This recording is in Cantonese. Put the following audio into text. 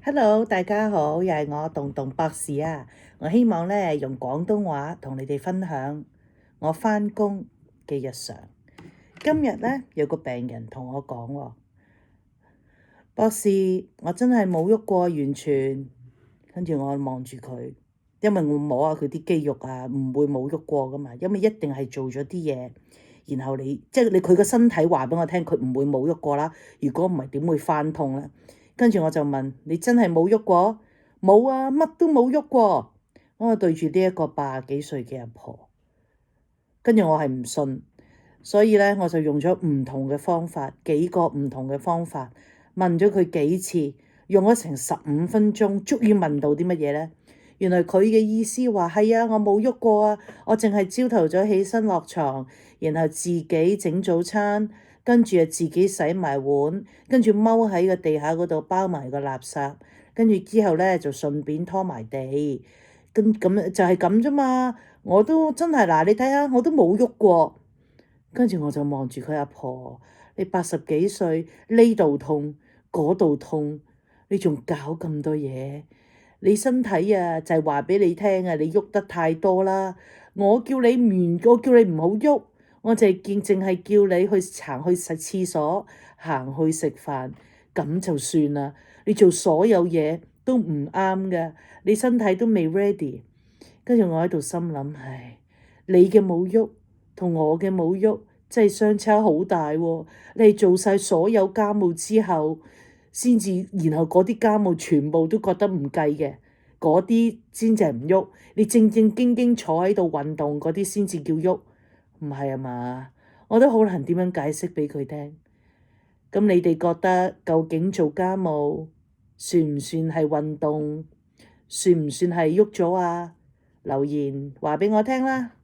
Hello，大家好，又係我洞洞博士啊！我希望咧用廣東話同你哋分享我返工嘅日常。今日咧有個病人同我講喎，博士，我真係冇喐過，完全。跟住我望住佢，因為我摸下佢啲肌肉啊，唔會冇喐過噶嘛，因為一定係做咗啲嘢，然後佢個身體話俾我聽，佢唔會冇喐過啦。如果唔係點會翻痛咧？跟住我就問：你真係冇喐過？冇啊，乜都冇喐過。我對住呢一個80幾歲嘅阿婆，跟住我係唔信，所以咧我就用咗唔同嘅方法，幾個唔同嘅方法問咗佢幾次，用咗成15分鐘，終於問到啲乜嘢咧？原來佢嘅意思話係啊，我冇喐過啊，我淨係朝頭早起身落床，然後自己整早餐，跟住自己洗埋碗，跟住踎喺個地下嗰度包埋個垃圾，跟住之後咧就順便拖埋地，咁就係咁啫嘛。我都真係嗱，你睇下我都冇喐過。跟住我就望住佢阿婆，你80幾歲，呢度痛嗰度痛，你仲搞咁多嘢？你身體啊就係話俾你聽啊，你喐得太多啦。我叫你唔好喐，我淨係叫你去行去食廁所，行去食飯，咁就算啦。你做所有嘢都唔啱㗎，你身體都未 ready。跟住我喺度心諗，唉，你嘅冇喐同我嘅冇喐真係相差好大喎。你係做晒所有家務之後先至，然後嗰啲家務全部都覺得唔計嘅，嗰啲先至係唔喐。你正正經經坐喺度運動嗰啲先至叫喐，唔係啊嘛？我都好難點樣解釋俾佢聽。咁你哋覺得究竟做家務算唔算係運動？算唔算係喐咗啊？留言話俾我聽啦〜